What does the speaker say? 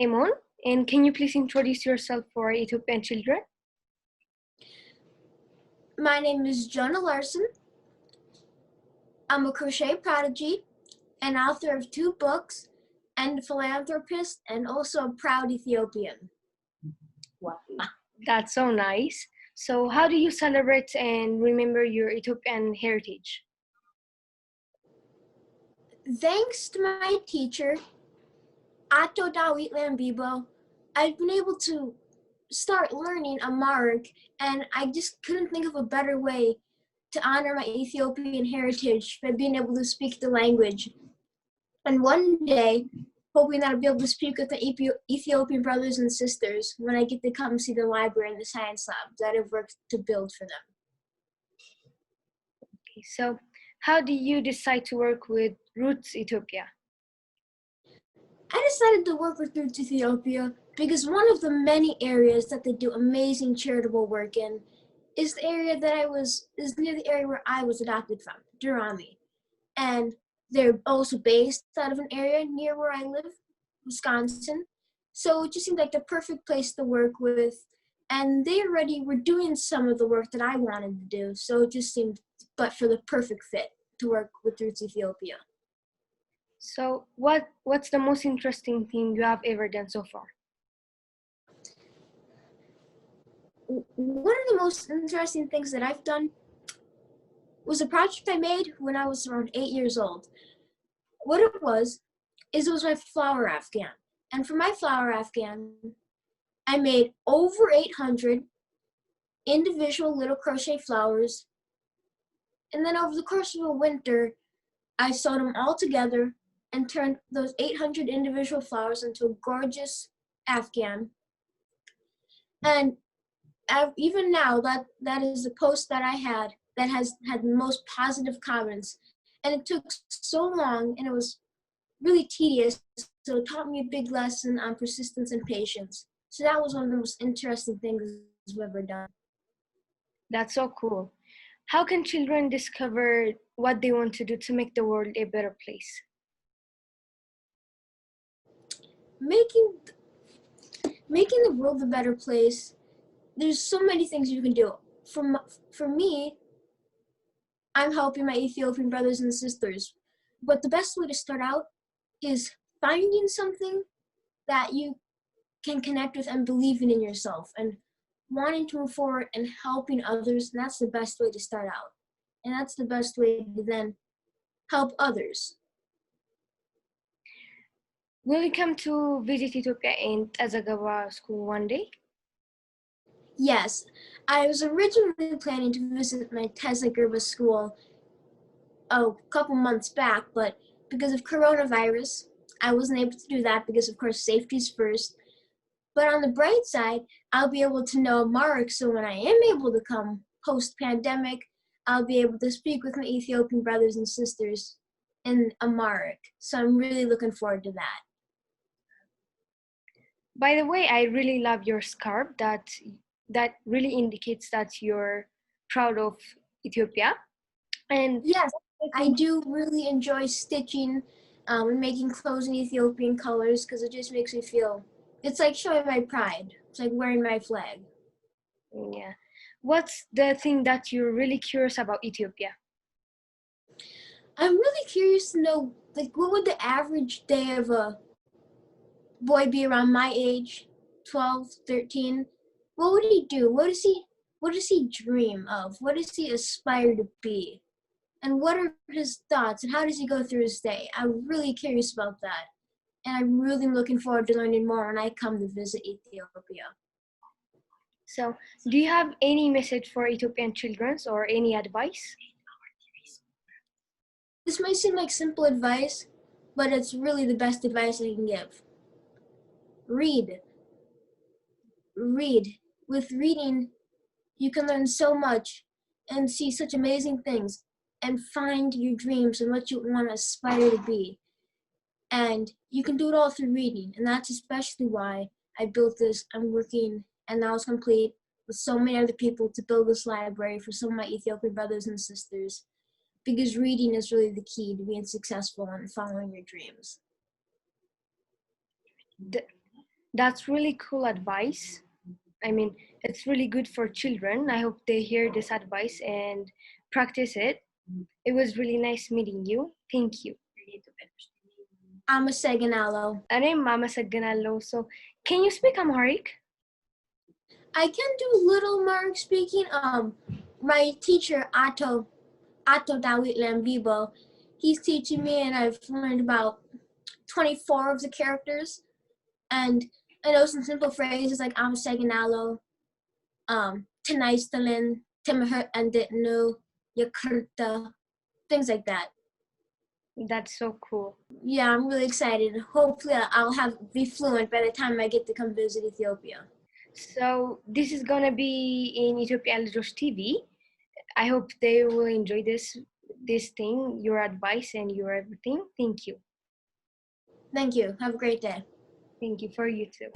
Emon, and can you please introduce yourself for Ethiopian children? My name is Jonah Larson. I'm a crochet prodigy, an author of 2 books, and a philanthropist, and also a proud Ethiopian. Wow, that's so nice. So how do you celebrate and remember your Ethiopian heritage? Thanks to my teacher, Ato Dawit Lambibo, I've been able to start learning Amharic, and I just couldn't think of a better way to honor my Ethiopian heritage by being able to speak the language. And one day, hoping that I'll be able to speak with the Ethiopian brothers and sisters when I get to come see the library and the science lab that I've worked to build for them. Okay, so how do you decide to work with Roots Ethiopia? I decided to work with Roots Ethiopia because one of the many areas that they do amazing charitable work in is near the area where I was adopted from, Durrani. And they're also based out of an area near where I live, Wisconsin. So it just seemed like the perfect place to work with. And they already were doing some of the work that I wanted to do. So it just seemed but for the perfect fit to work with Roots Ethiopia. So what's the most interesting thing you have ever done so far? One of the most interesting things that I've done was a project I made when I was around 8 years old. What it was my flower afghan. And for my flower afghan, I made over 800 individual little crochet flowers. And then over the course of a winter, I sewed them all together and turned those 800 individual flowers into a gorgeous afghan. And even now, that is the post that I had that has had the most positive comments. And it took so long, and it was really tedious, so it taught me a big lesson on persistence and patience. So that was one of the most interesting things we've ever done. That's so cool. How can children discover what they want to do to make the world a better place? Making the world a better place, there's so many things you can do. For me, I'm helping my Ethiopian brothers and sisters. But the best way to start out is finding something that you can connect with and believing in yourself and wanting to move forward and helping others. And that's the best way to start out. And that's the best way to then help others. Will you come to visit Ethiopia in Tazagaba school one day? Yes, I was originally planning to visit my Tezagurba school a couple months back, but because of coronavirus, I wasn't able to do that because, of course, safety's first. But on the bright side, I'll be able to know Amharic, so when I am able to come post-pandemic, I'll be able to speak with my Ethiopian brothers and sisters in Amharic. So I'm really looking forward to that. By the way, I really love your scarf. That really indicates that you're proud of Ethiopia. And yes, I do really enjoy stitching and making clothes in Ethiopian colors because it just makes me feel, it's like showing my pride. It's like wearing my flag. Yeah. What's the thing that you're really curious about Ethiopia? I'm really curious to know, like, what would the average day of a boy be around my age, 12, 13? What would he do? What does he dream of? What does he aspire to be? And what are his thoughts? And how does he go through his day? I'm really curious about that. And I'm really looking forward to learning more when I come to visit Ethiopia. So, do you have any message for Ethiopian children or any advice? This might seem like simple advice, but it's really the best advice I can give. Read. Read. With reading, you can learn so much and see such amazing things and find your dreams and what you want to aspire to be. And you can do it all through reading. And that's especially why I built this. I'm working, and now it's complete, with so many other people to build this library for some of my Ethiopian brothers and sisters. Because reading is really the key to being successful and following your dreams. That's really cool advice. I mean, it's really good for children. I hope they hear this advice and practice it. It was really nice meeting you. Thank you. አመሰግናለሁ። እኔም አመሰግናለሁ. So, can you speak Amharic? I can do little Amharic speaking. My teacher, Ato Dawit Lambibo, he's teaching me, and I've learned about 24 of the characters. And I know some simple phrases like ameseginalo, tenaistalin, timahert and ditnu, yakurta, things like that. That's so cool. Yeah, I'm really excited. Hopefully I'll be fluent by the time I get to come visit Ethiopia. So this is gonna be in Ethiopia Lijoch TV. I hope they will enjoy this thing, your advice and your everything. Thank you. Thank you. Have a great day. Thank you for you too.